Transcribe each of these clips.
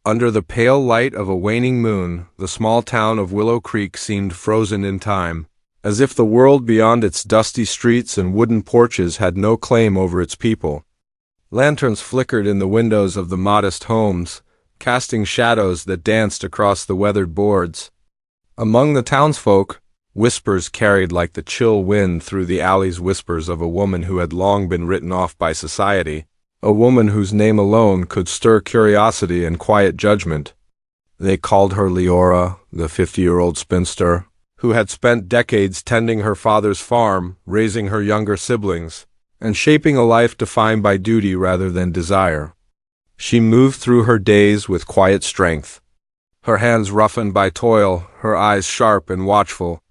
Under the pale light of a waning moon, the small town of Willow Creek seemed frozen in time, as if the world beyond its dusty streets and wooden porches had no claim over its people. Lanterns flickered in the windows of the modest homes, casting shadows that danced across the weathered boards. Among the townsfolk, whispers carried like the chill wind through the alleys, whispers of a woman who had long been written off by society, a woman whose name alone could stir curiosity and quiet judgment. They called her Leora, the 50-year-old spinster, who had spent decades tending her father's farm, raising her younger siblings, and shaping a life defined by duty rather than desire. She moved through her days with quiet strength, her hands roughened by toil, her eyes sharp and watchful.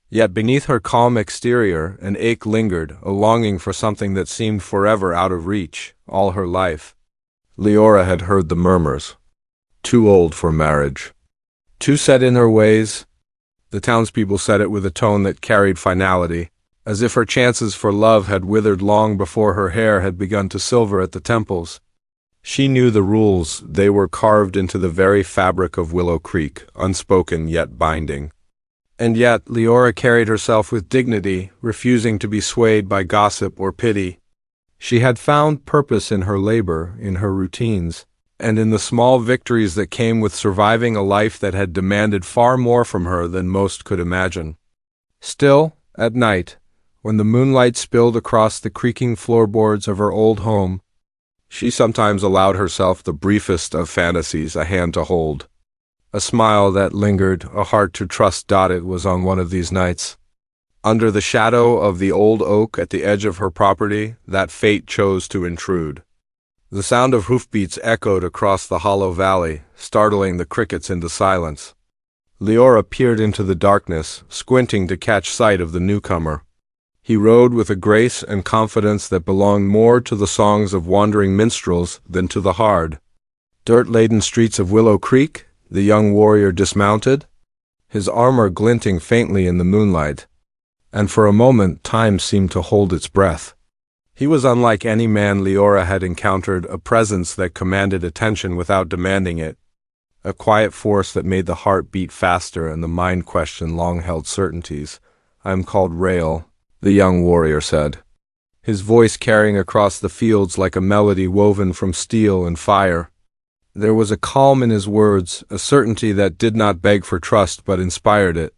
Yet beneath her calm exterior, an ache lingered, a longing for something that seemed forever out of reach, all her life. Leora had heard the murmurs. Too old for marriage. Too set in her ways. The townspeople said it with a tone that carried finality, as if her chances for love had withered long before her hair had begun to silver at the temples. She knew the rules. They were carved into the very fabric of Willow Creek, unspoken yet binding. And yet Leora carried herself with dignity, refusing to be swayed by gossip or pity. She had found purpose in her labor, in her routines, and in the small victories that came with surviving a life that had demanded far more from her than most could imagine. Still, at night, when the moonlight spilled across the creaking floorboards of her old home, she sometimes allowed herself the briefest of fantasies, a hand to hold. A smile that lingered, a heart to trust dotted was on one of these nights. Under the shadow of the old oak at the edge of her property, that fate chose to intrude. The sound of hoofbeats echoed across the hollow valley, startling the crickets into silence. Leora peered into the darkness, squinting to catch sight of the newcomer. He rode with a grace and confidence that belonged more to the songs of wandering minstrels than to the hard, dirt-laden streets of Willow Creek. The young warrior dismounted, his armor glinting faintly in the moonlight, and for a moment time seemed to hold its breath. He was unlike any man Leora had encountered, a presence that commanded attention without demanding it, a quiet force that made the heart beat faster and the mind question long-held certainties. "I am called Rael," the young warrior said, his voice carrying across the fields like a melody woven from steel and fire. There was a calm in his words, a certainty that did not beg for trust but inspired it.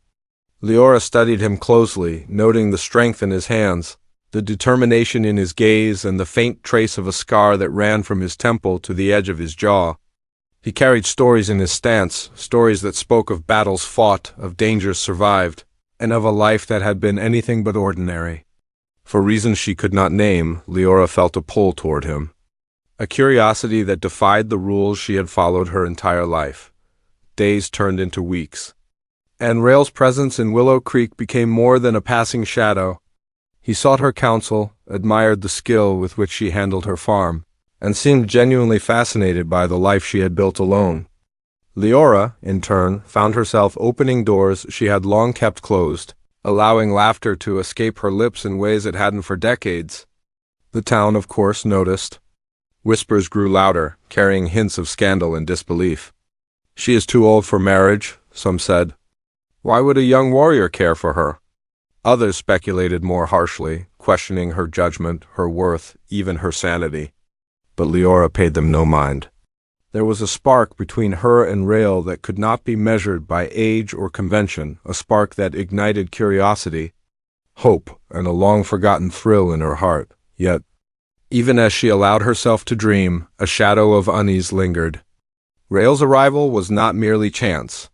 Leora studied him closely, noting the strength in his hands, the determination in his gaze, and the faint trace of a scar that ran from his temple to the edge of his jaw. He carried stories in his stance, stories that spoke of battles fought, of dangers survived, and of a life that had been anything but ordinary. For reasons she could not name, Leora felt a pull toward him, a curiosity that defied the rules she had followed her entire life. Days turned into weeks, and Rael's presence in Willow Creek became more than a passing shadow. He sought her counsel, admired the skill with which she handled her farm, and seemed genuinely fascinated by the life she had built alone. Leora, in turn, found herself opening doors she had long kept closed, allowing laughter to escape her lips in ways it hadn't for decades. The town, of course, noticed. Whispers grew louder, carrying hints of scandal and disbelief. "She is too old for marriage," some said. "Why would a young warrior care for her?" Others speculated more harshly, questioning her judgment, her worth, even her sanity. But Leora paid them no mind. There was a spark between her and Rael that could not be measured by age or convention, a spark that ignited curiosity, hope, and a long-forgotten thrill in her heart. Yet, even as she allowed herself to dream, a shadow of unease lingered. Rael's arrival was not merely chance.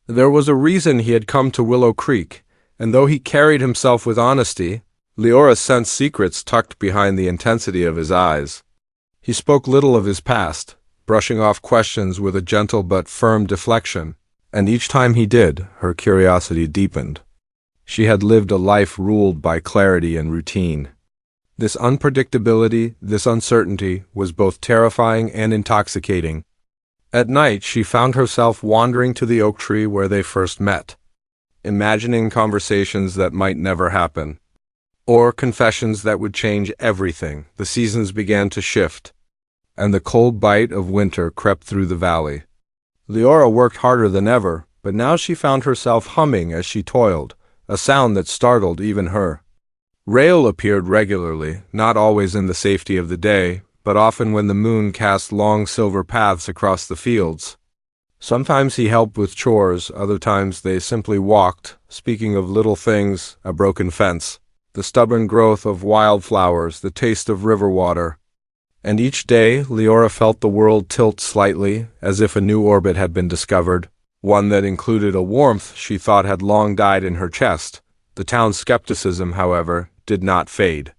There was a reason he had come to Willow Creek, and though he carried himself with honesty, Leora sensed secrets tucked behind the intensity of his eyes. He spoke little of his past, brushing off questions with a gentle but firm deflection, and each time he did, her curiosity deepened. She had lived a life ruled by clarity and routine. This unpredictability, this uncertainty, was both terrifying and intoxicating. At night, she found herself wandering to the oak tree where they first met, imagining conversations that might never happen, or confessions that would change everything. The seasons began to shift, and the cold bite of winter crept through the valley. Leora worked harder than ever, but now she found herself humming as she toiled, a sound that startled even her. Rail appeared regularly, not always in the safety of the day, but often when the moon cast long silver paths across the fields. Sometimes he helped with chores, other times they simply walked, speaking of little things, a broken fence, the stubborn growth of wildflowers, the taste of river water. And each day, Leora felt the world tilt slightly, as if a new orbit had been discovered, one that included a warmth she thought had long died in her chest. The town's skepticism, however, did not fade.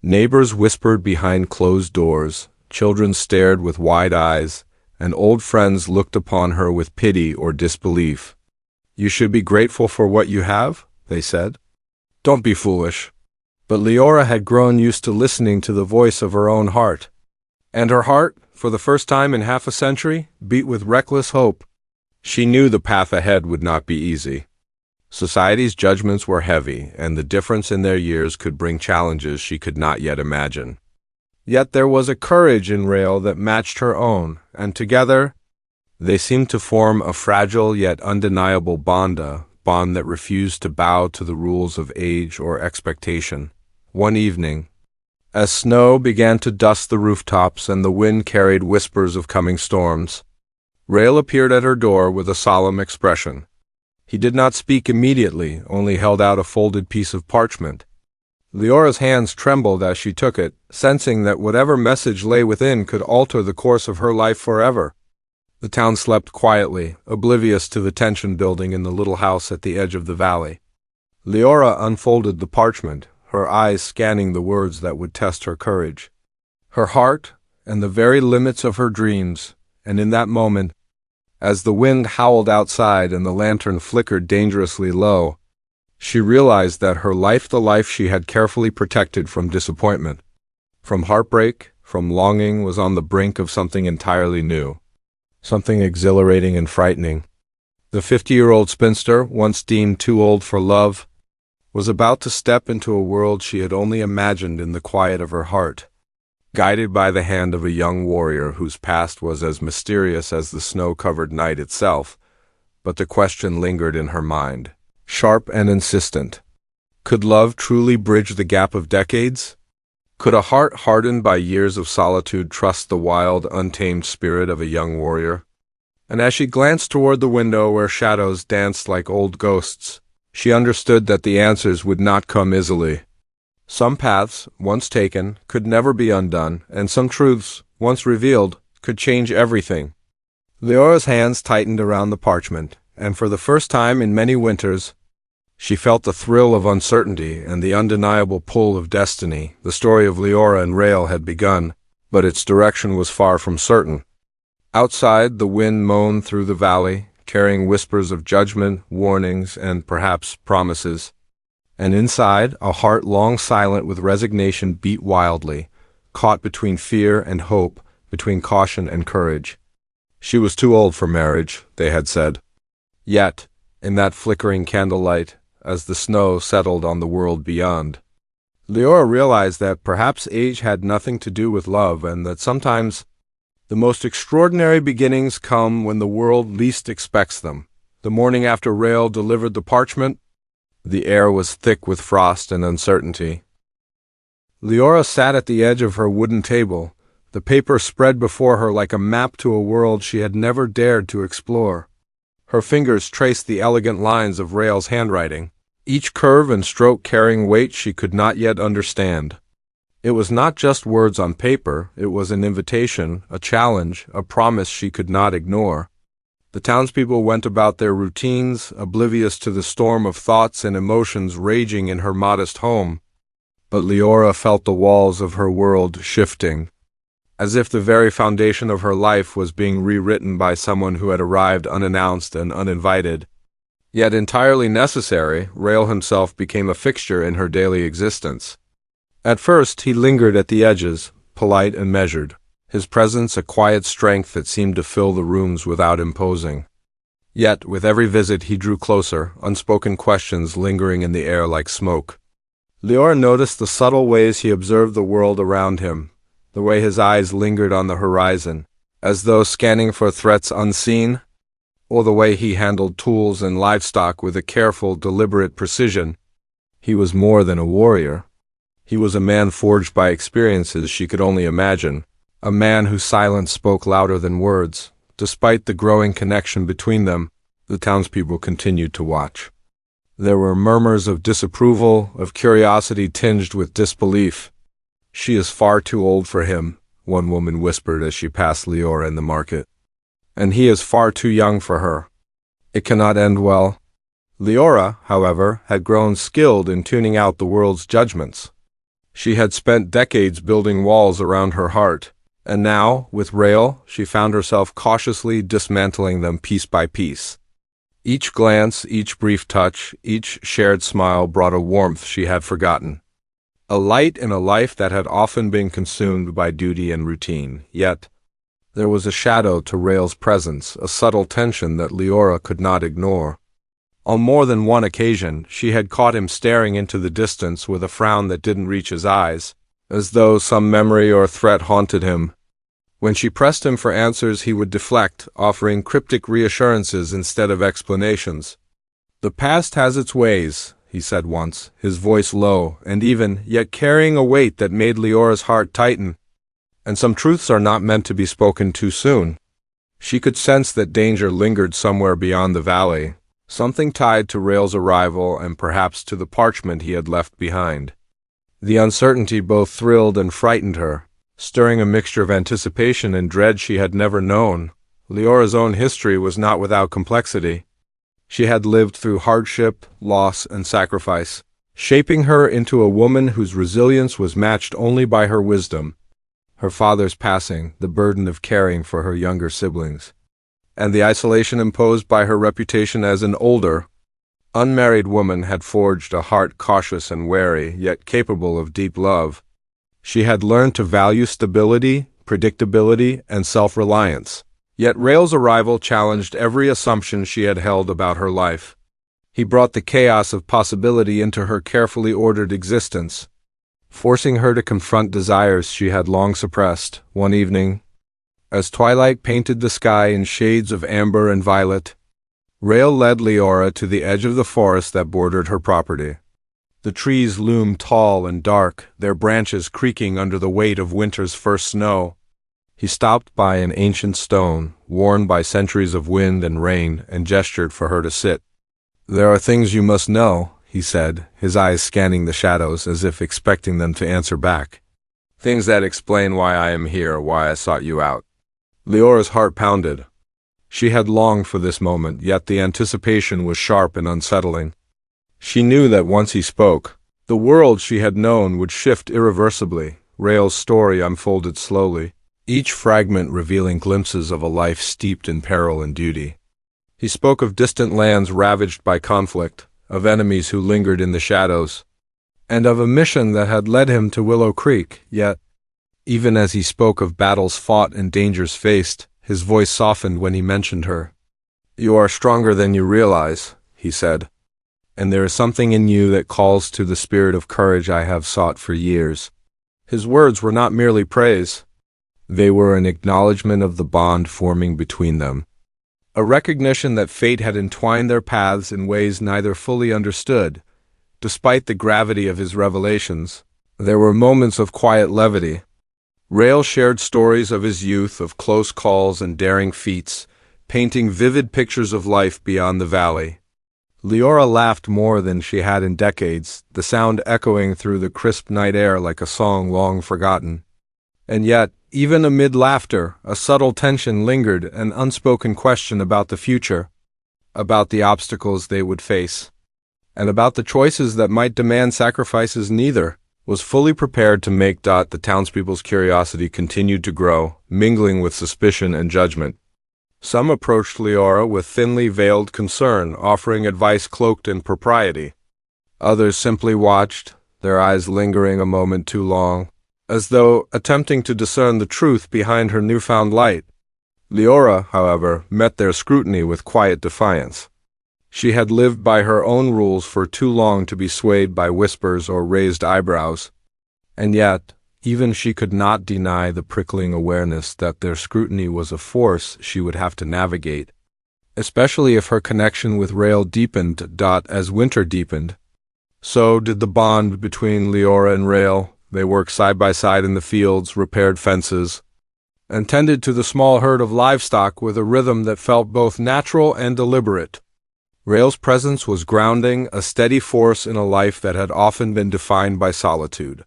Neighbors whispered behind closed doors, children stared with wide eyes, and old friends looked upon her with pity or disbelief. "You should be grateful for what you have," they said. "Don't be foolish." But Leora had grown used to listening to the voice of her own heart. And her heart, for the first time in half a century, beat with reckless hope. She knew the path ahead would not be easy. Society's judgments were heavy, and the difference in their years could bring challenges she could not yet imagine. Yet there was a courage in Rail that matched her own, and together they seemed to form a fragile yet undeniable bond that refused to bow to the rules of age or expectation. One evening, as snow began to dust the rooftops and the wind carried whispers of coming storms, Rail appeared at her door with a solemn expression. He did not speak immediately, only held out a folded piece of parchment. Leora's hands trembled as she took it, sensing that whatever message lay within could alter the course of her life forever. The town slept quietly, oblivious to the tension building in the little house at the edge of the valley. Leora unfolded the parchment, her eyes scanning the words that would test her courage, her heart, and the very limits of her dreams, and in that moment, as the wind howled outside and the lantern flickered dangerously low, she realized that her life, the life she had carefully protected from disappointment, from heartbreak, from longing, was on the brink of something entirely new, something exhilarating and frightening. The 50-year-old spinster, once deemed too old for love, was about to step into a world she had only imagined in the quiet of her heart, guided by the hand of a young warrior whose past was as mysterious as the snow-covered night itself. But the question lingered in her mind, sharp and insistent. Could love truly bridge the gap of decades? Could a heart hardened by years of solitude trust the wild, untamed spirit of a young warrior? And as she glanced toward the window where shadows danced like old ghosts, she understood that the answers would not come easily. Some paths, once taken, could never be undone, and some truths, once revealed, could change everything. Leora's hands tightened around the parchment, and for the first time in many winters, she felt the thrill of uncertainty and the undeniable pull of destiny. The story of Leora and Rail had begun, but its direction was far from certain. Outside, the wind moaned through the valley, carrying whispers of judgment, warnings, and perhaps promises. And inside, a heart long silent with resignation beat wildly, caught between fear and hope, between caution and courage. She was too old for marriage, they had said. Yet, in that flickering candlelight, as the snow settled on the world beyond, Leora realized that perhaps age had nothing to do with love, and that sometimes the most extraordinary beginnings come when the world least expects them. The morning after Rail delivered the parchment, the air was thick with frost and uncertainty. Leora sat at the edge of her wooden table, the paper spread before her like a map to a world she had never dared to explore. Her fingers traced the elegant lines of Rail's handwriting, each curve and stroke carrying weight she could not yet understand. It was not just words on paper, it was an invitation, a challenge, a promise she could not ignore. The townspeople went about their routines, oblivious to the storm of thoughts and emotions raging in her modest home. But Leora felt the walls of her world shifting, as if the very foundation of her life was being rewritten by someone who had arrived unannounced and uninvited. Yet entirely necessary, Rail himself became a fixture in her daily existence. At first he lingered at the edges, polite and measured, his presence a quiet strength that seemed to fill the rooms without imposing. Yet with every visit he drew closer, unspoken questions lingering in the air like smoke. Leora noticed the subtle ways he observed the world around him, the way his eyes lingered on the horizon, as though scanning for threats unseen. or the way he handled tools and livestock with a careful, deliberate precision. He was more than a warrior. He was a man forged by experiences she could only imagine, a man whose silence spoke louder than words. Despite the growing connection between them, the townspeople continued to watch. There were murmurs of disapproval, of curiosity tinged with disbelief. "She is far too old for him," one woman whispered as she passed Leora in the market. "And he is far too young for her. It cannot end well." Leora, however, had grown skilled in tuning out the world's judgments. She had spent decades building walls around her heart, and now, with Rael, she found herself cautiously dismantling them piece by piece. Each glance, each brief touch, each shared smile brought a warmth she had forgotten. A light in a life that had often been consumed by duty and routine, yet there was a shadow to Rael's presence, a subtle tension that Leora could not ignore. On more than one occasion, she had caught him staring into the distance with a frown that didn't reach his eyes, as though some memory or threat haunted him. When she pressed him for answers, he would deflect, offering cryptic reassurances instead of explanations. "The past has its ways," he said once, his voice low and even, yet carrying a weight that made Leora's heart tighten. "And some truths are not meant to be spoken too soon." She could sense that danger lingered somewhere beyond the valley, something tied to Rael's arrival and perhaps to the parchment he had left behind. The uncertainty both thrilled and frightened her, stirring a mixture of anticipation and dread she had never known. Leora's own history was not without complexity. She had lived through hardship, loss, and sacrifice, shaping her into a woman whose resilience was matched only by her wisdom. Her father's passing, the burden of caring for her younger siblings, and the isolation imposed by her reputation as an older, unmarried woman had forged a heart cautious and wary, yet capable of deep love. She had learned to value stability, predictability, and self-reliance. Yet Rael's arrival challenged every assumption she had held about her life. He brought the chaos of possibility into her carefully ordered existence, forcing her to confront desires she had long suppressed. One evening, as twilight painted the sky in shades of amber and violet, Rael led Leora to the edge of the forest that bordered her property. The trees loomed tall and dark, their branches creaking under the weight of winter's first snow. He stopped by an ancient stone, worn by centuries of wind and rain, and gestured for her to sit. "There are things you must know," he said, his eyes scanning the shadows as if expecting them to answer back. "Things that explain why I am here, why I sought you out." Leora's heart pounded. She had longed for this moment, yet the anticipation was sharp and unsettling. She knew that once he spoke, the world she had known would shift irreversibly. Rael's story unfolded slowly, each fragment revealing glimpses of a life steeped in peril and duty. He spoke of distant lands ravaged by conflict, of enemies who lingered in the shadows, and of a mission that had led him to Willow Creek. Yet, even as he spoke of battles fought and dangers faced, his voice softened when he mentioned her. "You are stronger than you realize," he said, "and there is something in you that calls to the spirit of courage I have sought for years." His words were not merely praise. They were an acknowledgment of the bond forming between them, a recognition that fate had entwined their paths in ways neither fully understood. Despite the gravity of his revelations, there were moments of quiet levity. Rael shared stories of his youth, of close calls and daring feats, painting vivid pictures of life beyond the valley. Leora laughed more than she had in decades, the sound echoing through the crisp night air like a song long forgotten. And yet, even amid laughter, a subtle tension lingered, an unspoken question about the future, about the obstacles they would face, and about the choices that might demand sacrifices neither was fully prepared to make. The townspeople's curiosity continued to grow, mingling with suspicion and judgment. Some approached Leora with thinly veiled concern, offering advice cloaked in propriety. Others simply watched, their eyes lingering a moment too long, as though attempting to discern the truth behind her newfound light. Leora, however, met their scrutiny with quiet defiance. She had lived by her own rules for too long to be swayed by whispers or raised eyebrows, and yet, even she could not deny the prickling awareness that their scrutiny was a force she would have to navigate. especially if her connection with Rael deepened. As winter deepened, so did the bond between Leora and Rael. They worked side by side in the fields, repaired fences, and tended to the small herd of livestock with a rhythm that felt both natural and deliberate. Rael's presence was grounding, a steady force in a life that had often been defined by solitude.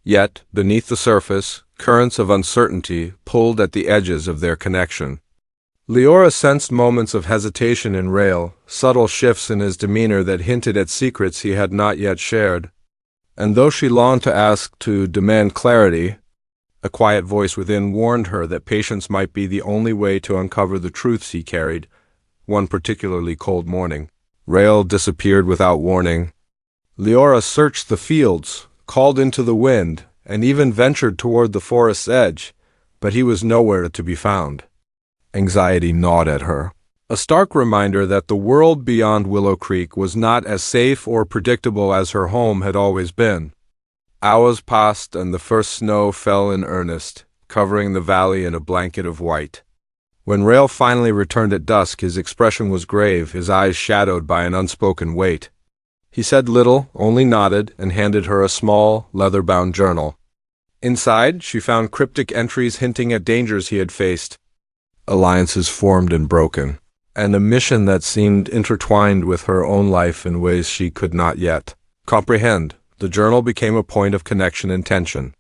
Yet, beneath the surface, currents of uncertainty pulled at the edges of their connection. Leora sensed moments of hesitation in Rael, subtle shifts in his demeanor that hinted at secrets he had not yet shared. And though she longed to ask, to demand clarity, a quiet voice within warned her that patience might be the only way to uncover the truths he carried. One particularly cold morning, Rael disappeared without warning. Leora searched the fields, called into the wind, and even ventured toward the forest's edge, but he was nowhere to be found. Anxiety gnawed at her, a stark reminder that the world beyond Willow Creek was not as safe or predictable as her home had always been. Hours passed and the first snow fell in earnest, covering the valley in a blanket of white. When Rael finally returned at dusk, his expression was grave, his eyes shadowed by an unspoken weight. He said little, only nodded, and handed her a small, leather-bound journal. Inside, she found cryptic entries hinting at dangers he had faced, alliances formed and broken, and a mission that seemed intertwined with her own life in ways she could not yet comprehend. The journal became a point of connection and tension.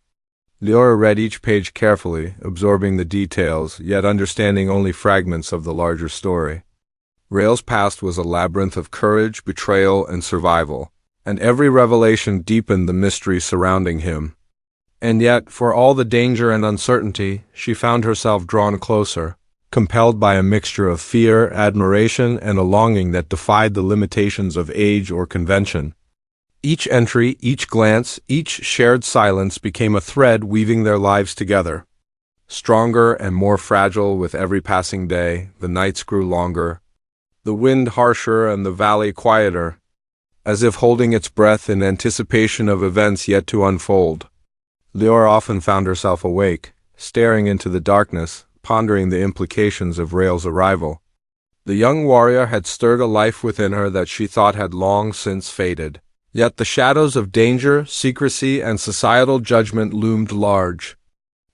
Leora read each page carefully, absorbing the details, yet understanding only fragments of the larger story. Rael's past was a labyrinth of courage, betrayal, and survival, and every revelation deepened the mystery surrounding him. And yet, for all the danger and uncertainty, she found herself drawn closer, compelled by a mixture of fear, admiration, and a longing that defied the limitations of age or convention. Each entry, each glance, each shared silence became a thread weaving their lives together. Stronger and more fragile with every passing day, the nights grew longer, the wind harsher and the valley quieter, as if holding its breath in anticipation of events yet to unfold. Leora often found herself awake, staring into the darkness, pondering the implications of Rael's arrival. The young warrior had stirred a life within her that she thought had long since faded. Yet the shadows of danger, secrecy, and societal judgment loomed large.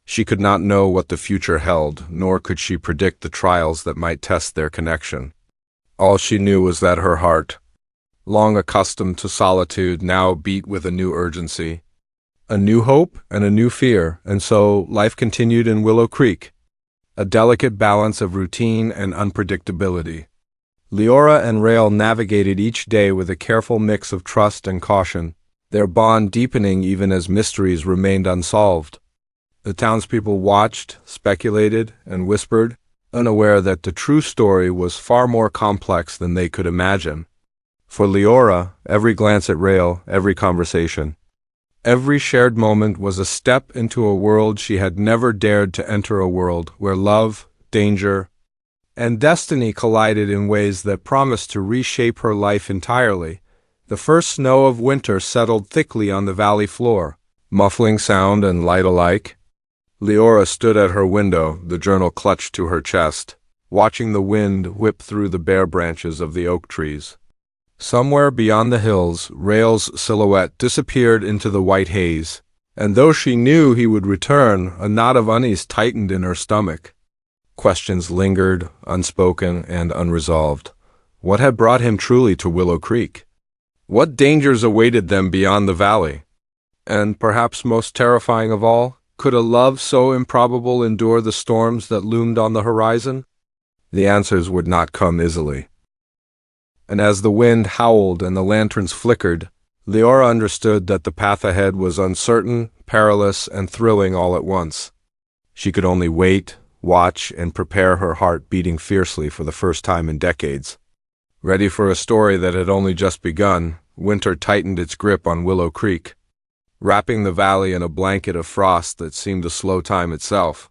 She could not know what the future held, nor could she predict the trials that might test their connection. All she knew was that her heart, long accustomed to solitude, now beat with a new urgency, a new hope and a new fear, and so life continued in Willow Creek, a delicate balance of routine and unpredictability. Leora and Rael navigated each day with a careful mix of trust and caution, their bond deepening even as mysteries remained unsolved. The townspeople watched, speculated, and whispered, unaware that the true story was far more complex than they could imagine. For Leora, every glance at Rael, every conversation, every shared moment was a step into a world she had never dared to enter, a world where love, danger, and destiny collided in ways that promised to reshape her life entirely. The first snow of winter settled thickly on the valley floor, muffling sound and light alike. Leora stood at her window, the journal clutched to her chest, watching the wind whip through the bare branches of the oak trees. Somewhere beyond the hills, Rael's silhouette disappeared into the white haze, and though she knew he would return, a knot of unease tightened in her stomach. Questions lingered, unspoken and unresolved. What had brought him truly to Willow Creek? What dangers awaited them beyond the valley? And perhaps most terrifying of all, could a love so improbable endure the storms that loomed on the horizon? The answers would not come easily. And as the wind howled and the lanterns flickered, Leora understood that the path ahead was uncertain, perilous, and thrilling all at once. She could only wait, watch, and prepare, her heart beating fiercely for the first time in decades. Ready for a story that had only just begun, winter tightened its grip on Willow Creek, wrapping the valley in a blanket of frost that seemed to slow time itself.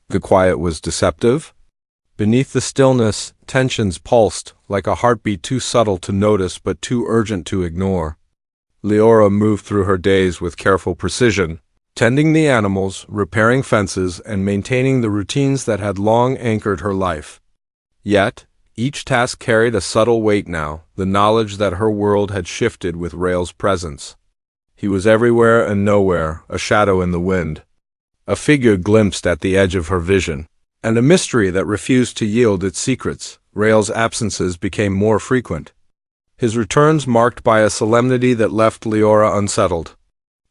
The quiet was deceptive. Beneath the stillness, tensions pulsed, like a heartbeat too subtle to notice but too urgent to ignore. Leora moved through her days with careful precision, tending the animals, repairing fences, and maintaining the routines that had long anchored her life. Yet, Each task carried a subtle weight now, the knowledge that her world had shifted with Rael's presence. He was everywhere and nowhere, a shadow in the wind, a figure glimpsed at the edge of her vision, and a mystery that refused to yield its secrets. Rael's absences became more frequent, his returns marked by a solemnity that left Leora unsettled.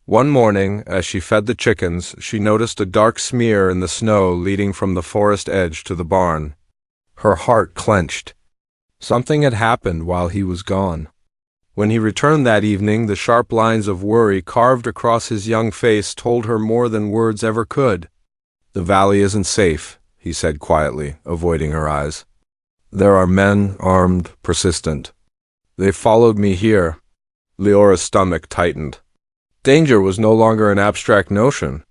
One morning, as she fed the chickens, she noticed a dark smear in the snow leading from the forest edge to the barn. Her heart clenched. Something had happened while he was gone. When he returned that evening, the sharp lines of worry carved across his young face told her more than words ever could. "The valley isn't safe," he said quietly, avoiding her eyes. "There are men, armed, persistent. They followed me here." Leora's stomach tightened. Danger was no longer an abstract notion.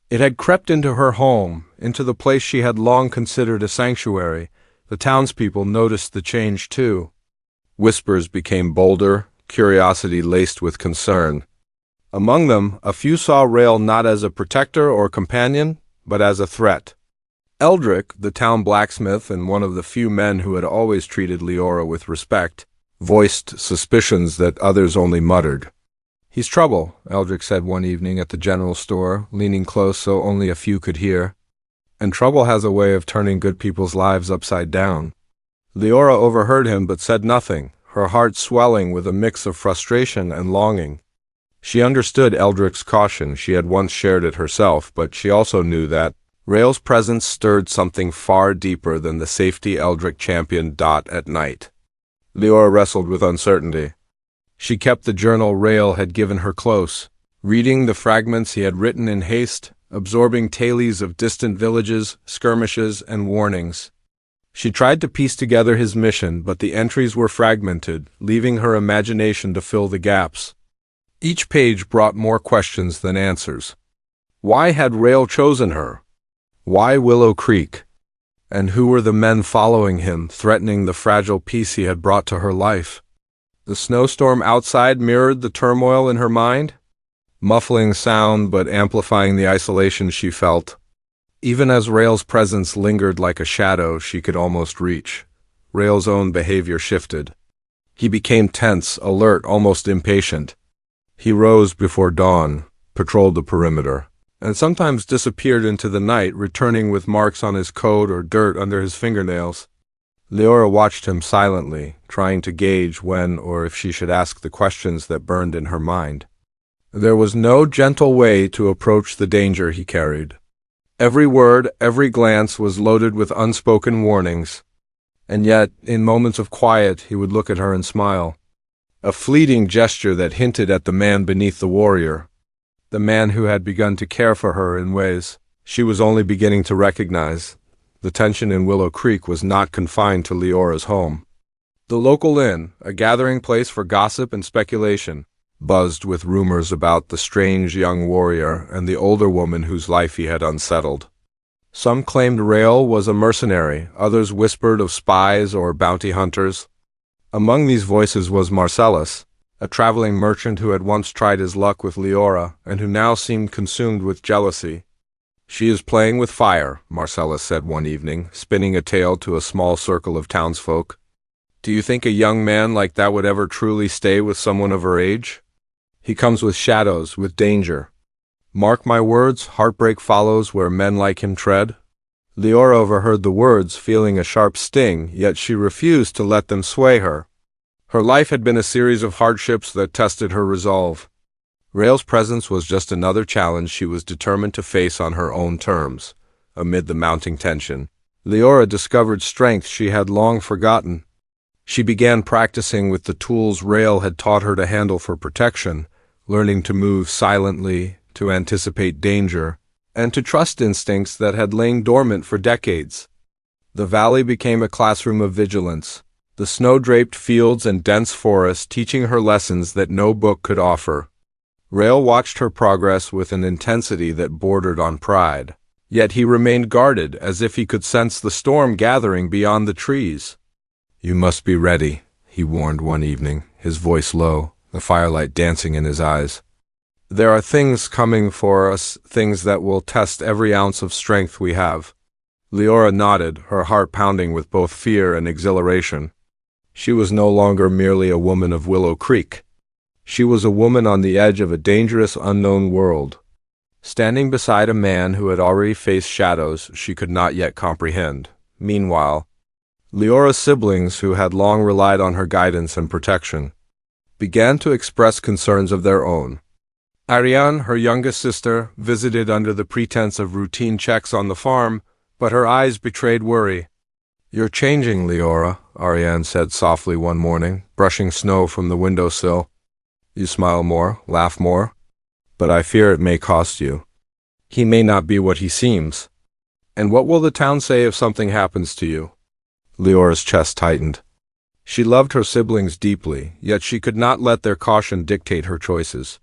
It had crept into her home, into the place she had long considered a sanctuary. The townspeople noticed the change too. Whispers became bolder, curiosity laced with concern. Among them, a few saw Rael not as a protector or companion, but as a threat. Eldrick, the town blacksmith and one of the few men who had always treated Leora with respect, voiced suspicions that others only muttered. "He's trouble," Eldrick said one evening at the general store, leaning close so only a few could hear. "And trouble has a way of turning good people's lives upside down." Leora overheard him but said nothing, her heart swelling with a mix of frustration and longing. She understood Eldrick's caution. She had once shared it herself, but she also knew that Rael's presence stirred something far deeper than the safety Eldrick championed at night. Leora wrestled with uncertainty. She kept the journal Rael had given her close, reading the fragments he had written in haste, absorbing tales of distant villages, skirmishes, and warnings. She tried to piece together his mission, but the entries were fragmented, leaving her imagination to fill the gaps. Each page brought more questions than answers. Why had Rael chosen her? Why Willow Creek? And who were the men following him, threatening the fragile peace he had brought to her life? The snowstorm outside mirrored the turmoil in her mind, muffling sound but amplifying the isolation she felt. Even as Rael's presence lingered like a shadow she could almost reach, Rael's own behavior shifted. He became tense, alert, almost impatient. He rose before dawn, patrolled the perimeter, and sometimes disappeared into the night, returning with marks on his coat or dirt under his fingernails. Leora watched him silently, trying to gauge when or if she should ask the questions that burned in her mind. There was no gentle way to approach the danger he carried. Every word, every glance was loaded with unspoken warnings. And yet, in moments of quiet, he would look at her and smile. A fleeting gesture that hinted at the man beneath the warrior, the man who had begun to care for her in ways she was only beginning to recognize. The tension in Willow Creek was not confined to Leora's home. The local inn, a gathering place for gossip and speculation, buzzed with rumors about the strange young warrior and the older woman whose life he had unsettled. Some claimed Rael was a mercenary, others whispered of spies or bounty hunters. Among these voices was Marcellus, a traveling merchant who had once tried his luck with Leora and who now seemed consumed with jealousy. "She is playing with fire," Marcellus said one evening, spinning a tale to a small circle of townsfolk. "Do you think a young man like that would ever truly stay with someone of her age? He comes with shadows, with danger. Mark my words, heartbreak follows where men like him tread." Leora overheard the words, feeling a sharp sting, yet she refused to let them sway her. Her life had been a series of hardships that tested her resolve. Rael's presence was just another challenge she was determined to face on her own terms. Amid the mounting tension, Leora discovered strength she had long forgotten. She began practicing with the tools Rael had taught her to handle for protection, learning to move silently, to anticipate danger, and to trust instincts that had lain dormant for decades. The valley became a classroom of vigilance, the snow-draped fields and dense forest teaching her lessons that no book could offer. Rael watched her progress with an intensity that bordered on pride. Yet he remained guarded, as if he could sense the storm gathering beyond the trees. "You must be ready," he warned one evening, his voice low, the firelight dancing in his eyes. "There are things coming for us, things that will test every ounce of strength we have." Leora nodded, her heart pounding with both fear and exhilaration. She was no longer merely a woman of Willow Creek. She was a woman on the edge of a dangerous unknown world, standing beside a man who had already faced shadows she could not yet comprehend. Meanwhile, Leora's siblings, who had long relied on her guidance and protection, began to express concerns of their own. Ariane, her youngest sister, visited under the pretense of routine checks on the farm, but her eyes betrayed worry. "You're changing, Leora," Ariane said softly one morning, brushing snow from the windowsill. "You smile more, laugh more, but I fear it may cost you. He may not be what he seems. And what will the town say if something happens to you?" Leora's chest tightened. She loved her siblings deeply, yet she could not let their caution dictate her choices.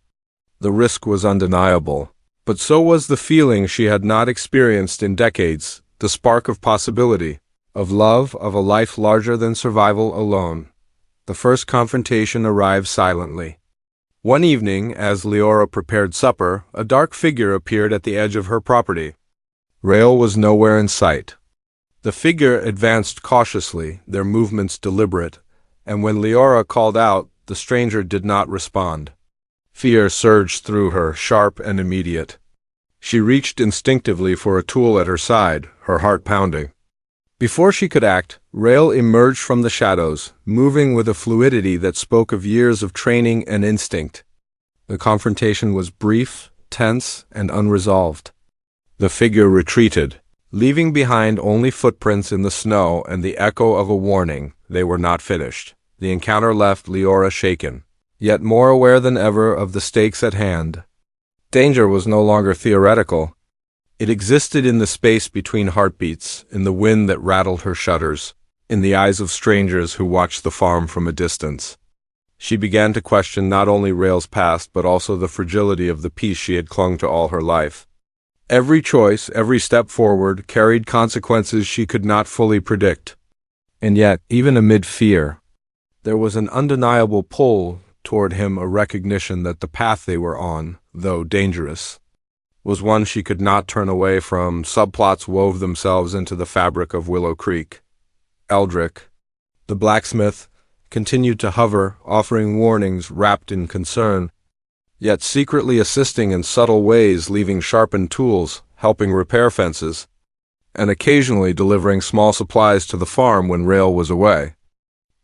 The risk was undeniable, but so was the feeling she had not experienced in decades, the spark of possibility, of love, of a life larger than survival alone. The first confrontation arrived silently. One evening, as Leora prepared supper, a dark figure appeared at the edge of her property. Rael was nowhere in sight. The figure advanced cautiously, their movements deliberate, and when Leora called out, the stranger did not respond. Fear surged through her, sharp and immediate. She reached instinctively for a tool at her side, her heart pounding. Before she could act, Rael emerged from the shadows, moving with a fluidity that spoke of years of training and instinct. The confrontation was brief, tense, and unresolved. The figure retreated, leaving behind only footprints in the snow and the echo of a warning. They were not finished. The encounter left Leora shaken, yet more aware than ever of the stakes at hand. Danger was no longer theoretical. It existed in the space between heartbeats, in the wind that rattled her shutters, in the eyes of strangers who watched the farm from a distance. She began to question not only Rael's past but also the fragility of the peace she had clung to all her life. Every choice, every step forward, carried consequences she could not fully predict. And yet, even amid fear, there was an undeniable pull toward him, a recognition that the path they were on, though dangerous, was one she could not turn away from. Subplots wove themselves into the fabric of Willow Creek. Eldrick, the blacksmith, continued to hover, offering warnings wrapped in concern, yet secretly assisting in subtle ways, leaving sharpened tools, helping repair fences, and occasionally delivering small supplies to the farm when Rael was away.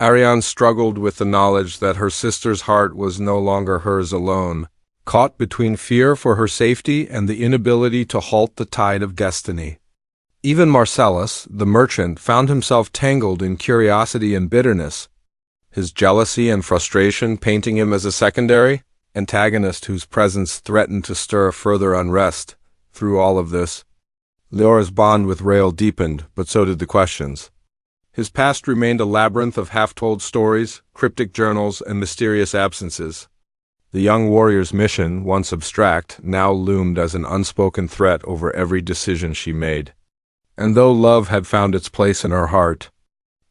Ariane struggled with the knowledge that her sister's heart was no longer hers alone, caught between fear for her safety and the inability to halt the tide of destiny. Even Marcellus, the merchant, found himself tangled in curiosity and bitterness, his jealousy and frustration painting him as a secondary antagonist whose presence threatened to stir further unrest. Through all of this, Leora's bond with Rael deepened, but so did the questions. His past remained a labyrinth of half-told stories, cryptic journals, and mysterious absences. The young warrior's mission, once abstract, now loomed as an unspoken threat over every decision she made. And though love had found its place in her heart,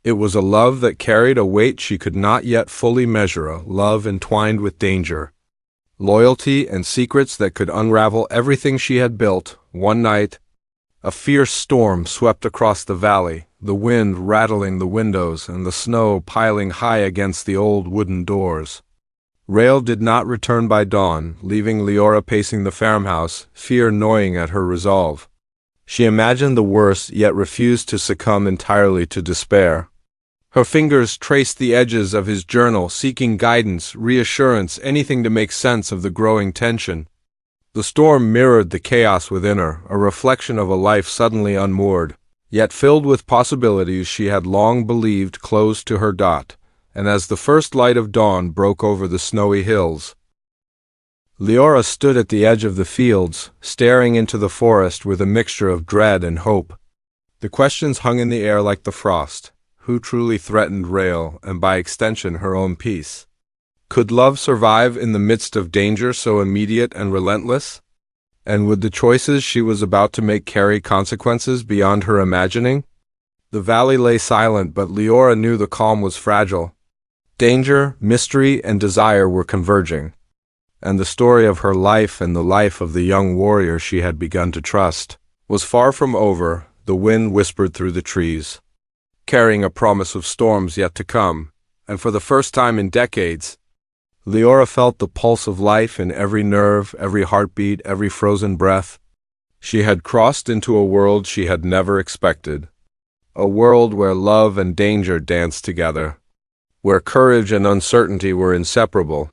it was a love that carried a weight she could not yet fully measure, a love entwined with danger, loyalty, and secrets that could unravel everything she had built. One night, a fierce storm swept across the valley, the wind rattling the windows and the snow piling high against the old wooden doors. Rael did not return by dawn, leaving Leora pacing the farmhouse, fear gnawing at her resolve. She imagined the worst, yet refused to succumb entirely to despair. Her fingers traced the edges of his journal, seeking guidance, reassurance, anything to make sense of the growing tension. The storm mirrored the chaos within her, a reflection of a life suddenly unmoored, yet filled with possibilities she had long believed closed to her dot. And as the first light of dawn broke over the snowy hills, Leora stood at the edge of the fields, staring into the forest with a mixture of dread and hope. The questions hung in the air like the frost. Who truly threatened Rael, and by extension her own peace? Could love survive in the midst of danger so immediate and relentless? And would the choices she was about to make carry consequences beyond her imagining? The valley lay silent, but Leora knew the calm was fragile. Danger, mystery, and desire were converging, and the story of her life and the life of the young warrior she had begun to trust was far from over. The wind whispered through the trees, carrying a promise of storms yet to come, and for the first time in decades, Leora felt the pulse of life in every nerve, every heartbeat, every frozen breath. She had crossed into a world she had never expected, a world where love and danger danced together, where courage and uncertainty were inseparable,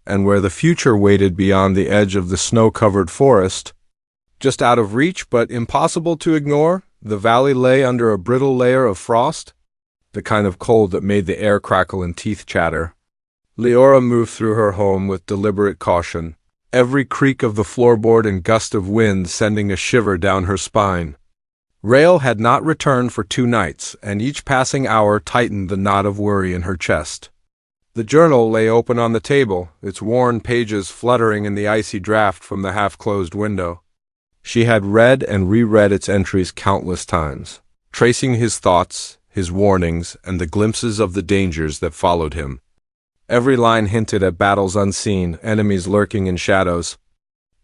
and where the future waited beyond the edge of the snow-covered forest. Just out of reach but impossible to ignore, the valley lay under a brittle layer of frost, the kind of cold that made the air crackle and teeth chatter. Leora moved through her home with deliberate caution, every creak of the floorboard and gust of wind sending a shiver down her spine. Rael had not returned for 2 nights, and each passing hour tightened the knot of worry in her chest. The journal lay open on the table, its worn pages fluttering in the icy draft from the half-closed window. She had read and reread its entries countless times, tracing his thoughts, his warnings, and the glimpses of the dangers that followed him. Every line hinted at battles unseen, enemies lurking in shadows,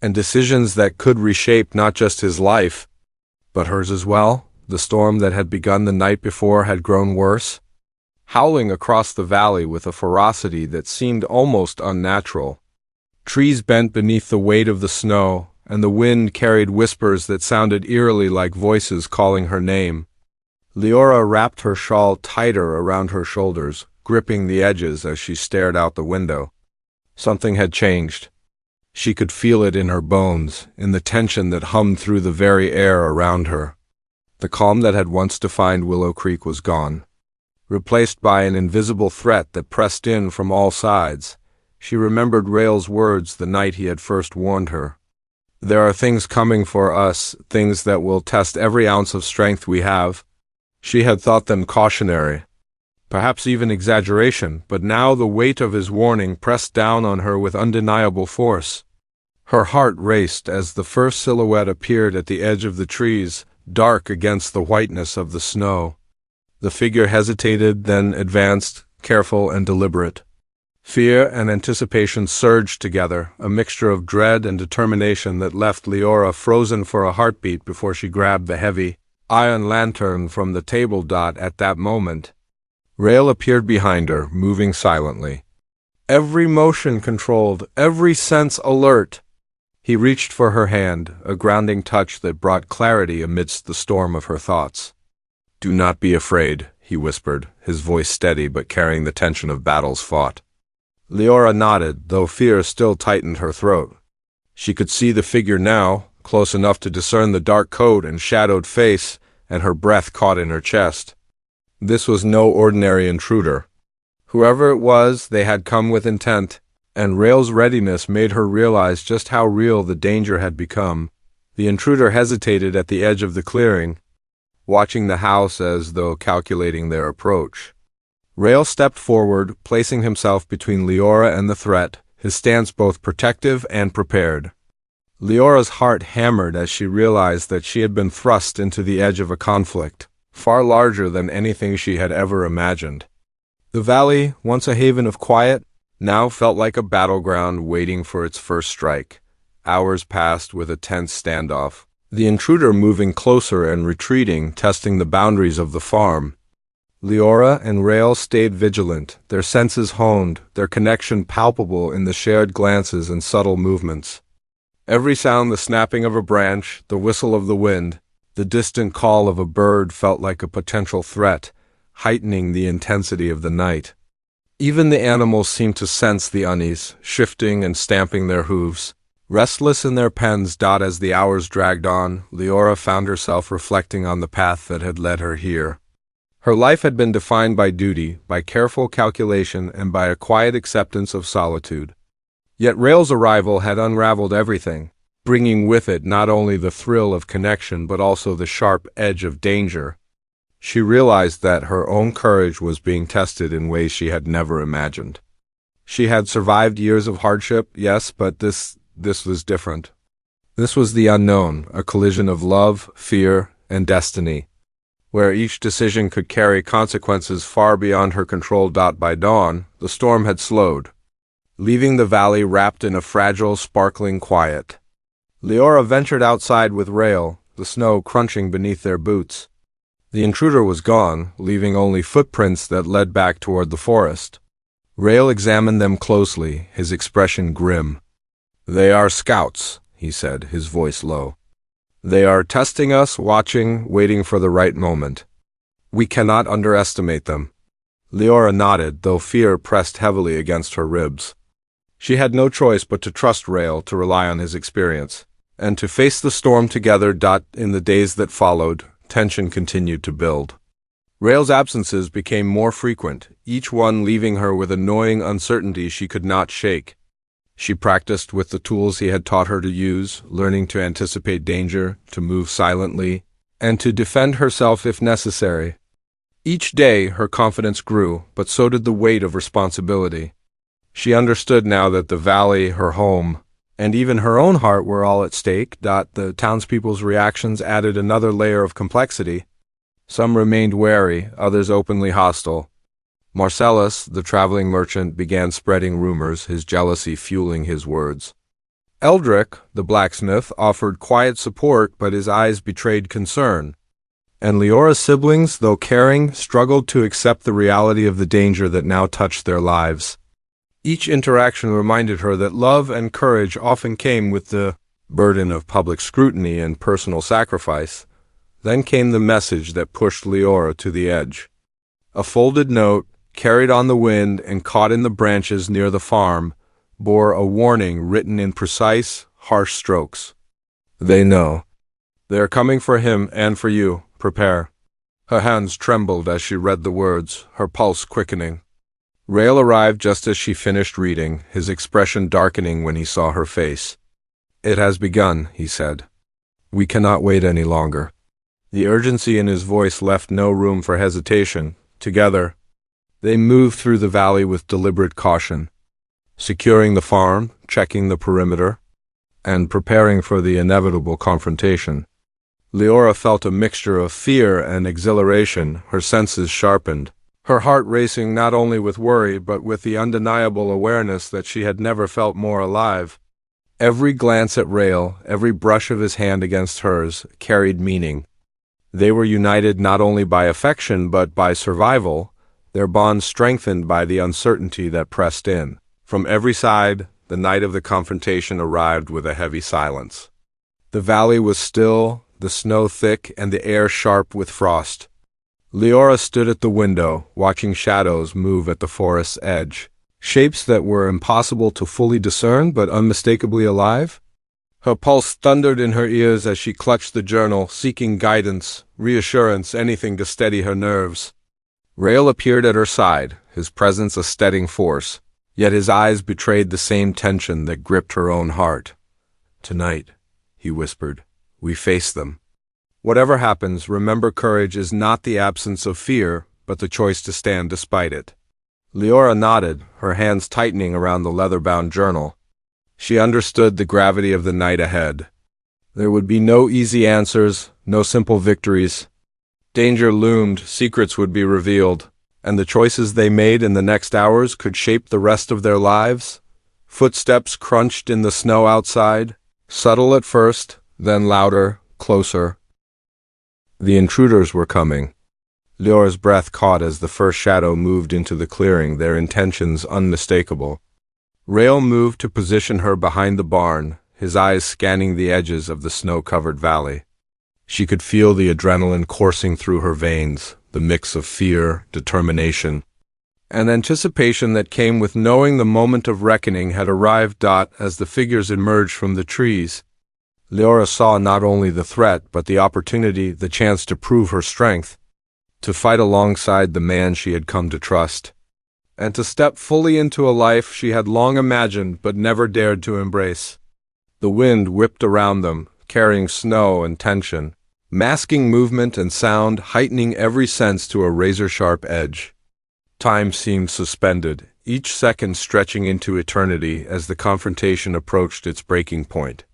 and decisions that could reshape not just his life, but hers as well. The storm that had begun the night before had grown worse, howling across the valley with a ferocity that seemed almost unnatural. Trees bent beneath the weight of the snow, and the wind carried whispers that sounded eerily like voices calling her name. Leora wrapped her shawl tighter around her shoulders, gripping the edges as she stared out the window. Something had changed. She could feel it in her bones, in the tension that hummed through the very air around her. The calm that had once defined Willow Creek was gone, replaced by an invisible threat that pressed in from all sides. She remembered Rael's words the night he had first warned her. "There are things coming for us, things that will test every ounce of strength we have." She had thought them cautionary, perhaps even exaggeration, but now the weight of his warning pressed down on her with undeniable force. Her heart raced as the first silhouette appeared at the edge of the trees, dark against the whiteness of the snow. The figure hesitated, then advanced, careful and deliberate. Fear and anticipation surged together, a mixture of dread and determination that left Leora frozen for a heartbeat before she grabbed the heavy iron lantern from the table dot at that moment. Rael appeared behind her, moving silently, every motion controlled, every sense alert. He reached for her hand, a grounding touch that brought clarity amidst the storm of her thoughts. "Do not be afraid," he whispered, his voice steady but carrying the tension of battles fought. Leora nodded, though fear still tightened her throat. She could see the figure now, close enough to discern the dark coat and shadowed face, and her breath caught in her chest. This was no ordinary intruder. Whoever it was, they had come with intent, and Rael's readiness made her realize just how real the danger had become. The intruder hesitated at the edge of the clearing, watching the house as though calculating their approach. Rael stepped forward, placing himself between Leora and the threat, his stance both protective and prepared. Leora's heart hammered as she realized that she had been thrust into the edge of a conflict, far larger than anything she had ever imagined. The valley, once a haven of quiet, now felt like a battleground waiting for its first strike. Hours passed with a tense standoff, the intruder moving closer and retreating, testing the boundaries of the farm. Leora and Rael stayed vigilant, their senses honed, their connection palpable in the shared glances and subtle movements. Every sound, the snapping of a branch, the whistle of the wind, the distant call of a bird felt like a potential threat, heightening the intensity of the night. Even the animals seemed to sense the unease, shifting and stamping their hooves. Restless in their pens, as the hours dragged on, Leora found herself reflecting on the path that had led her here. Her life had been defined by duty, by careful calculation, and by a quiet acceptance of solitude. Yet Rael's arrival had unraveled everything, bringing with it not only the thrill of connection but also the sharp edge of danger. She realized that her own courage was being tested in ways she had never imagined. She had survived years of hardship, yes, but this was different. This was the unknown, a collision of love, fear, and destiny, where each decision could carry consequences far beyond her control. By dawn, the storm had slowed, leaving the valley wrapped in a fragile, sparkling quiet. Leora ventured outside with Rael, the snow crunching beneath their boots. The intruder was gone, leaving only footprints that led back toward the forest. Rail examined them closely, his expression grim. "They are scouts," he said, his voice low. "They are testing us, watching, waiting for the right moment. We cannot underestimate them." Leora nodded, though fear pressed heavily against her ribs. She had no choice but to trust Rail, to rely on his experience, and to face the storm together. In the days that followed, tension continued to build. Rail's absences became more frequent, each one leaving her with annoying uncertainty she could not shake. She practiced with the tools he had taught her to use, learning to anticipate danger, to move silently, and to defend herself if necessary. Each day her confidence grew, but so did the weight of responsibility. She understood now that the valley, her home, and even her own heart were all at stake. The townspeople's reactions added another layer of complexity. Some remained wary, others openly hostile. Marcellus, the traveling merchant, began spreading rumors, his jealousy fueling his words. Eldrick, the blacksmith, offered quiet support, but his eyes betrayed concern. And Leora's siblings, though caring, struggled to accept the reality of the danger that now touched their lives. Each interaction reminded her that love and courage often came with the burden of public scrutiny and personal sacrifice. Then came the message that pushed Leora to the edge. A folded note, carried on the wind and caught in the branches near the farm, bore a warning written in precise, harsh strokes. "They know. They are coming for him and for you. Prepare." Her hands trembled as she read the words, her pulse quickening. Rail arrived just as she finished reading, his expression darkening when he saw her face. "It has begun," he said. "We cannot wait any longer." The urgency in his voice left no room for hesitation. Together, they moved through the valley with deliberate caution, securing the farm, checking the perimeter, and preparing for the inevitable confrontation. Leora felt a mixture of fear and exhilaration, her senses sharpened, her heart racing not only with worry but with the undeniable awareness that she had never felt more alive. Every glance at Rail, every brush of his hand against hers, carried meaning. They were united not only by affection but by survival, their bond strengthened by the uncertainty that pressed in. From every side, the night of the confrontation arrived with a heavy silence. The valley was still, the snow thick and the air sharp with frost. Leora stood at the window, watching shadows move at the forest's edge, shapes that were impossible to fully discern but unmistakably alive. Her pulse thundered in her ears as she clutched the journal, seeking guidance, reassurance, anything to steady her nerves. Rail appeared at her side, his presence a steadying force, yet his eyes betrayed the same tension that gripped her own heart. "Tonight," he whispered, "we face them. Whatever happens, remember courage is not the absence of fear, but the choice to stand despite it." Leora nodded, her hands tightening around the leather-bound journal. She understood the gravity of the night ahead. There would be no easy answers, no simple victories. Danger loomed, secrets would be revealed, and the choices they made in the next hours could shape the rest of their lives. Footsteps crunched in the snow outside, subtle at first, then louder, closer. The intruders were coming. Leora's breath caught as the first shadow moved into the clearing, their intentions unmistakable. Rail moved to position her behind the barn, his eyes scanning the edges of the snow-covered valley. She could feel the adrenaline coursing through her veins, the mix of fear, determination, and anticipation that came with knowing the moment of reckoning had arrived. As the figures emerged from the trees, Leora saw not only the threat but the opportunity, the chance to prove her strength, to fight alongside the man she had come to trust, and to step fully into a life she had long imagined but never dared to embrace. The wind whipped around them, carrying snow and tension, masking movement and sound, heightening every sense to a razor-sharp edge. Time seemed suspended, each second stretching into eternity as the confrontation approached its breaking point.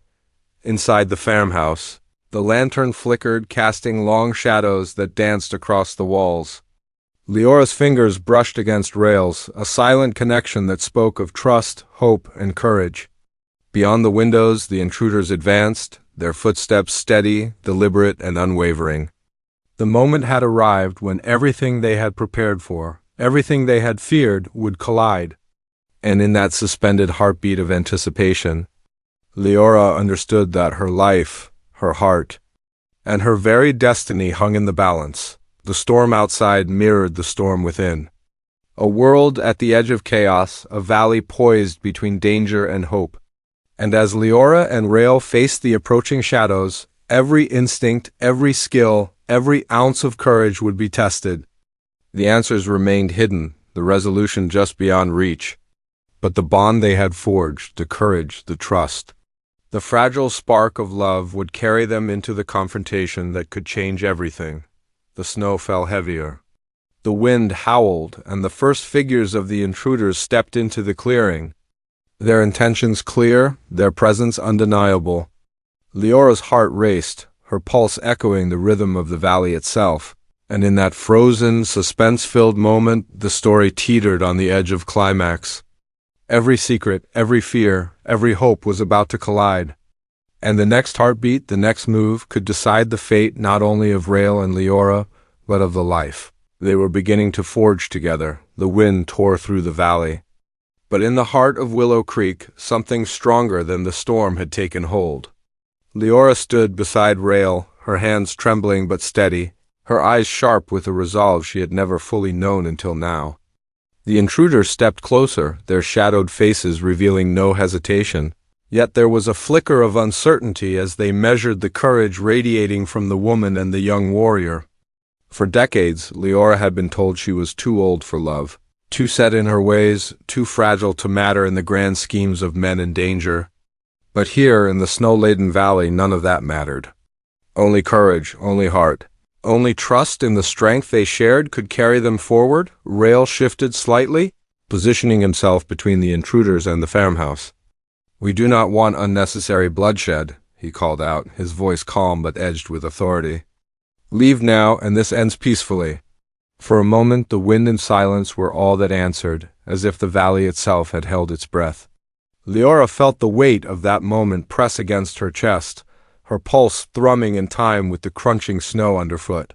Inside the farmhouse, the lantern flickered, casting long shadows that danced across the walls. Leora's fingers brushed against rails, a silent connection that spoke of trust, hope, and courage. Beyond the windows, the intruders advanced, their footsteps steady, deliberate, and unwavering. The moment had arrived when everything they had prepared for, everything they had feared, would collide. And in that suspended heartbeat of anticipation, Leora understood that her life, her heart, and her very destiny hung in the balance. The storm outside mirrored the storm within. A world at the edge of chaos, a valley poised between danger and hope. And as Leora and Rael faced the approaching shadows, every instinct, every skill, every ounce of courage would be tested. The answers remained hidden, the resolution just beyond reach. But the bond they had forged, the courage, the trust, the fragile spark of love would carry them into the confrontation that could change everything. The snow fell heavier. The wind howled, and the first figures of the intruders stepped into the clearing. Their intentions clear, their presence undeniable. Leora's heart raced, her pulse echoing the rhythm of the valley itself, and in that frozen, suspense-filled moment, the story teetered on the edge of climax. Every secret, every fear, every hope was about to collide. And the next heartbeat, the next move, could decide the fate not only of Rael and Leora, but of the life they were beginning to forge together. The wind tore through the valley. But in the heart of Willow Creek, something stronger than the storm had taken hold. Leora stood beside Rael, her hands trembling but steady, her eyes sharp with a resolve she had never fully known until now. The intruders stepped closer, their shadowed faces revealing no hesitation. Yet there was a flicker of uncertainty as they measured the courage radiating from the woman and the young warrior. For decades, Leora had been told she was too old for love, too set in her ways, too fragile to matter in the grand schemes of men in danger. But here, in the snow-laden valley, none of that mattered. Only courage, only heart, only trust in the strength they shared could carry them forward. Rael shifted slightly, positioning himself between the intruders and the farmhouse. "We do not want unnecessary bloodshed," he called out, his voice calm but edged with authority. "Leave now, and this ends peacefully." For a moment the wind and silence were all that answered, as if the valley itself had held its breath. Leora felt the weight of that moment press against her chest, her pulse thrumming in time with the crunching snow underfoot.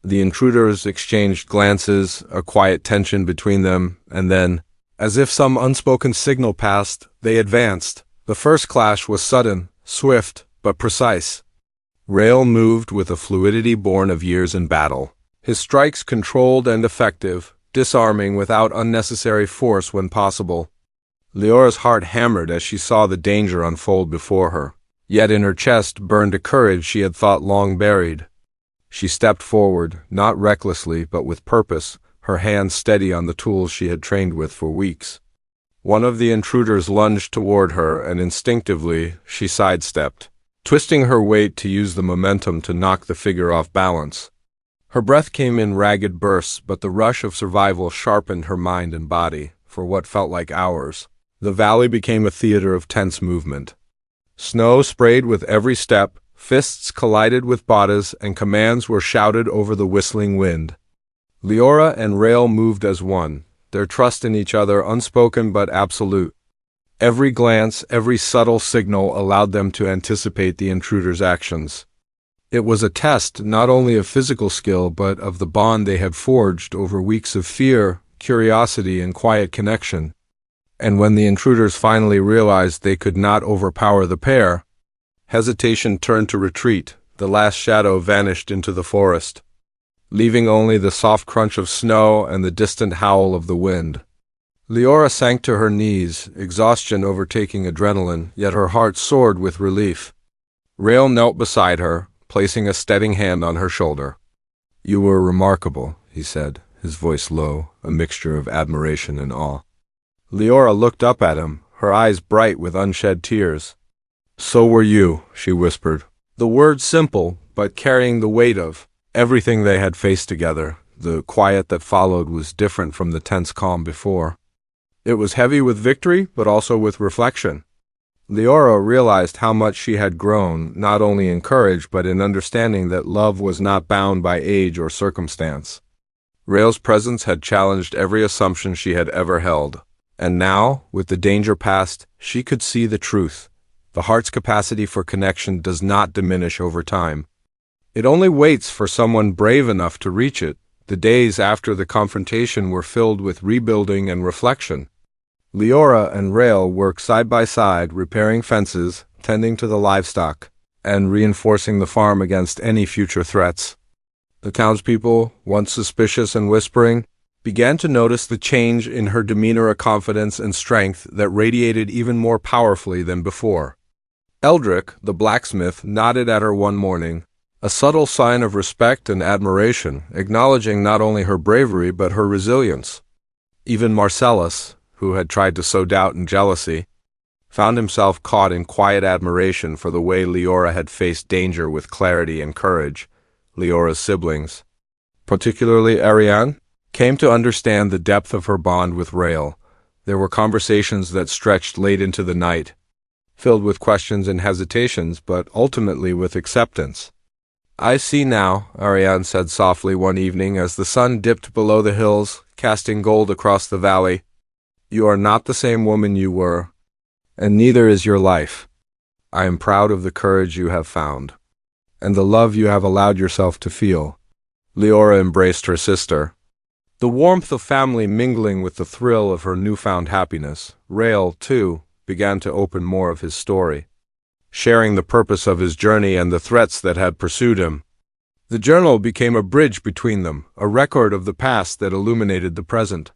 The intruders exchanged glances, a quiet tension between them, and then, as if some unspoken signal passed, they advanced. The first clash was sudden, swift, but precise. Rael moved with a fluidity born of years in battle, his strikes controlled and effective, disarming without unnecessary force when possible. Leora's heart hammered as she saw the danger unfold before her, yet in her chest burned a courage she had thought long buried. She stepped forward, not recklessly but with purpose, her hands steady on the tools she had trained with for weeks. One of the intruders lunged toward her, and instinctively she sidestepped, twisting her weight to use the momentum to knock the figure off balance. Her breath came in ragged bursts, but the rush of survival sharpened her mind and body. For what felt like hours, the valley became a theater of tense movement. Snow sprayed with every step, fists collided with bodies, and commands were shouted over the whistling wind. Leora and Rael moved as one, their trust in each other unspoken but absolute. Every glance, every subtle signal allowed them to anticipate the intruder's actions. It was a test not only of physical skill but of the bond they had forged over weeks of fear, curiosity, and quiet connection. And when the intruders finally realized they could not overpower the pair, hesitation turned to retreat. The last shadow vanished into the forest, leaving only the soft crunch of snow and the distant howl of the wind. Leora sank to her knees, exhaustion overtaking adrenaline, yet her heart soared with relief. Rael knelt beside her, placing a steadying hand on her shoulder. "You were remarkable," he said, his voice low, a mixture of admiration and awe. Leora looked up at him, her eyes bright with unshed tears. "So were you," she whispered, the words simple, but carrying the weight of everything they had faced together. The quiet that followed was different from the tense calm before. It was heavy with victory, but also with reflection. Leora realized how much she had grown, not only in courage, but in understanding that love was not bound by age or circumstance. Rael's presence had challenged every assumption she had ever held, and now, with the danger past, she could see the truth. The heart's capacity for connection does not diminish over time. It only waits for someone brave enough to reach it. The days after the confrontation were filled with rebuilding and reflection. Leora and Rael worked side by side, repairing fences, tending to the livestock, and reinforcing the farm against any future threats. The townspeople, once suspicious and whispering, began to notice the change in her demeanor, a confidence and strength that radiated even more powerfully than before. Eldrick, the blacksmith, nodded at her one morning, a subtle sign of respect and admiration, acknowledging not only her bravery but her resilience. Even Marcellus, who had tried to sow doubt and jealousy, found himself caught in quiet admiration for the way Leora had faced danger with clarity and courage. Leora's siblings, particularly Ariane, came to understand the depth of her bond with Rael. There were conversations that stretched late into the night, filled with questions and hesitations, but ultimately with acceptance. "I see now," Ariane said softly one evening as the sun dipped below the hills, casting gold across the valley. "You are not the same woman you were, and neither is your life. I am proud of the courage you have found, and the love you have allowed yourself to feel." Leora embraced her sister, the warmth of family mingling with the thrill of her newfound happiness. Rael, too, began to open more of his story, sharing the purpose of his journey and the threats that had pursued him. The journal became a bridge between them, a record of the past that illuminated the present.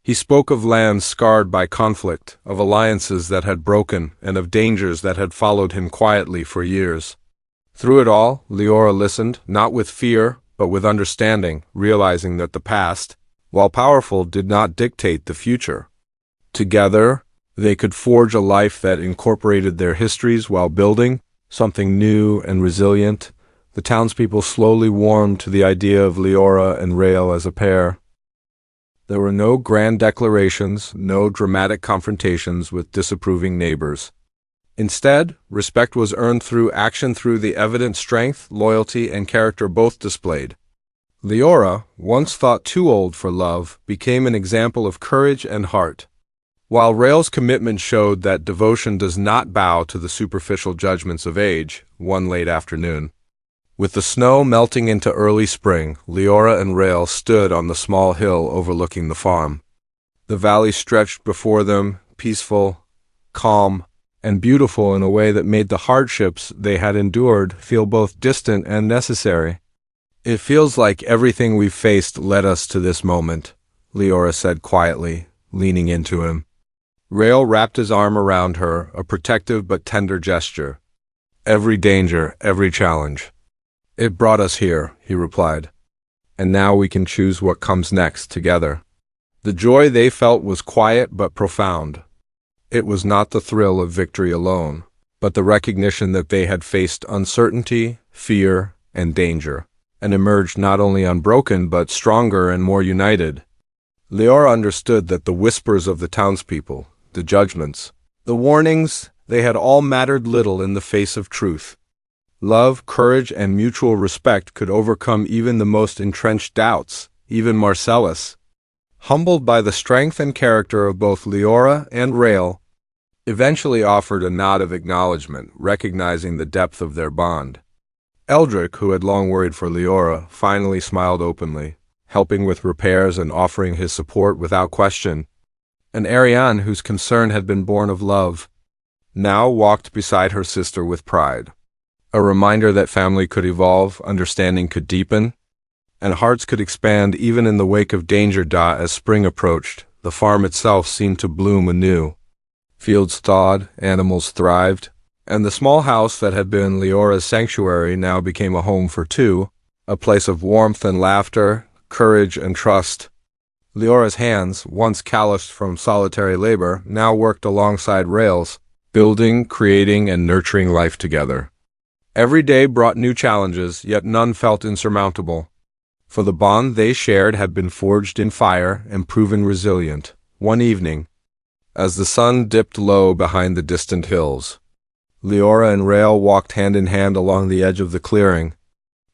He spoke of lands scarred by conflict, of alliances that had broken, and of dangers that had followed him quietly for years. Through it all, Leora listened, not with fear, but with understanding, realizing that the past, while powerful, did not dictate the future. Together, they could forge a life that incorporated their histories while building something new and resilient. The townspeople slowly warmed to the idea of Leora and Rael as a pair. There were no grand declarations, no dramatic confrontations with disapproving neighbors. Instead, respect was earned through action, through the evident strength, loyalty, and character both displayed. Leora, once thought too old for love, became an example of courage and heart, while Rael's commitment showed that devotion does not bow to the superficial judgments of age. One late afternoon, with the snow melting into early spring, Leora and Rael stood on the small hill overlooking the farm. The valley stretched before them, peaceful, calm, and beautiful in a way that made the hardships they had endured feel both distant and necessary. "It feels like everything we've faced led us to this moment," Leora said quietly, leaning into him. Rael wrapped his arm around her, a protective but tender gesture. "Every danger, every challenge. It brought us here," he replied. "And now we can choose what comes next together." The joy they felt was quiet but profound. It was not the thrill of victory alone, but the recognition that they had faced uncertainty, fear, and danger, and emerged not only unbroken but stronger and more united. Leora understood that the whispers of the townspeople, the judgments, the warnings, they had all mattered little in the face of truth. Love, courage, and mutual respect could overcome even the most entrenched doubts. Even Marcellus, humbled by the strength and character of both Leora and Rael, eventually offered a nod of acknowledgement, recognizing the depth of their bond. Eldrick, who had long worried for Leora, finally smiled openly, helping with repairs and offering his support without question. And Ariane, whose concern had been born of love, now walked beside her sister with pride. A reminder that family could evolve, understanding could deepen, and hearts could expand even in the wake of danger. As spring approached, the farm itself seemed to bloom anew. Fields thawed, animals thrived, and the small house that had been Leora's sanctuary now became a home for two, a place of warmth and laughter, courage and trust. Leora's hands, once calloused from solitary labor, now worked alongside Rael's, building, creating, and nurturing life together. Every day brought new challenges, yet none felt insurmountable, for the bond they shared had been forged in fire and proven resilient. One evening, as the sun dipped low behind the distant hills, Leora and Rael walked hand in hand along the edge of the clearing.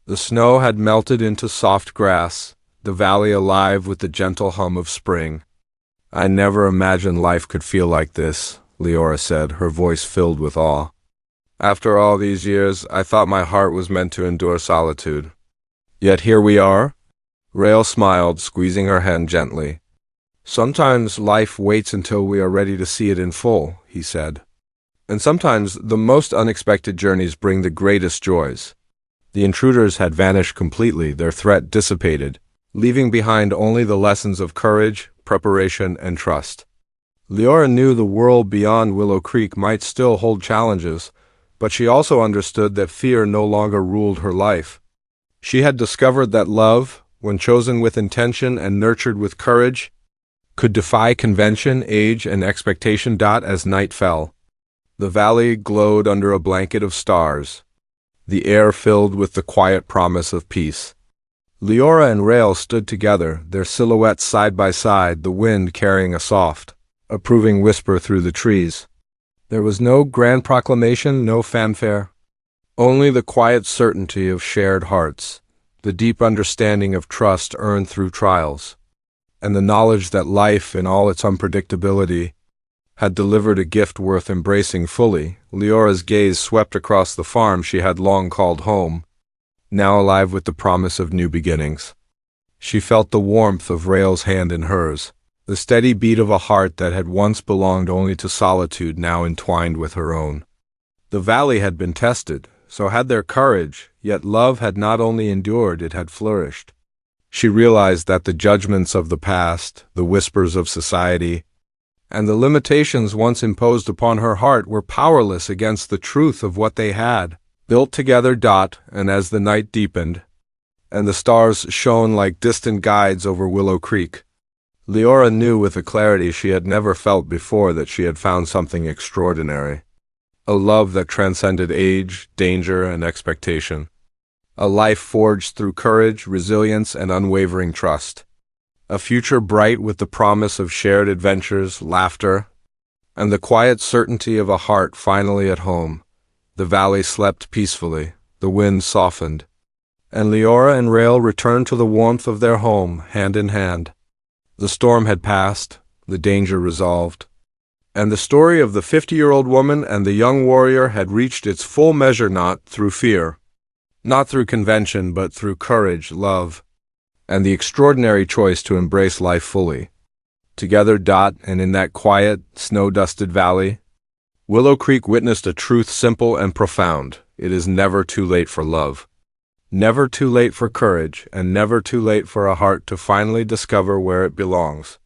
The snow had melted into soft grass, the valley alive with the gentle hum of spring. "I never imagined life could feel like this," Leora said, her voice filled with awe. After all these years, I thought my heart was meant to endure solitude. Yet here we are." Rael smiled, squeezing her hand gently. "Sometimes life waits until we are ready to see it in full," he said. "And sometimes the most unexpected journeys bring the greatest joys." The intruders had vanished completely, their threat dissipated, leaving behind only the lessons of courage, preparation, and trust. Leora knew the world beyond Willow Creek might still hold challenges, but she also understood that fear no longer ruled her life. She had discovered that love, when chosen with intention and nurtured with courage, could defy convention, age, and expectation. As night fell, the valley glowed under a blanket of stars, the air filled with the quiet promise of peace. Leora and Rael stood together, their silhouettes side by side, the wind carrying a soft, approving whisper through the trees. There was no grand proclamation, no fanfare, only the quiet certainty of shared hearts, the deep understanding of trust earned through trials, and the knowledge that life, in all its unpredictability, had delivered a gift worth embracing fully. Leora's gaze swept across the farm she had long called home, now alive with the promise of new beginnings. She felt the warmth of Rael's hand in hers, the steady beat of a heart that had once belonged only to solitude now entwined with her own. The valley had been tested, so had their courage, yet love had not only endured, it had flourished. She realized that the judgments of the past, the whispers of society, and the limitations once imposed upon her heart were powerless against the truth of what they had built together. And as the night deepened, and the stars shone like distant guides over Willow Creek, Leora knew with a clarity she had never felt before that she had found something extraordinary. A love that transcended age, danger, and expectation. A life forged through courage, resilience, and unwavering trust. A future bright with the promise of shared adventures, laughter, and the quiet certainty of a heart finally at home. The valley slept peacefully, the wind softened, and Leora and Rael returned to the warmth of their home, hand in hand. The storm had passed, the danger resolved, and the story of the 50-year-old woman and the young warrior had reached its full measure, not through fear, not through convention, but through courage, love, and the extraordinary choice to embrace life fully. Together. And in that quiet, snow-dusted valley, Willow Creek witnessed a truth simple and profound. It is never too late for love, never too late for courage, and never too late for a heart to finally discover where it belongs.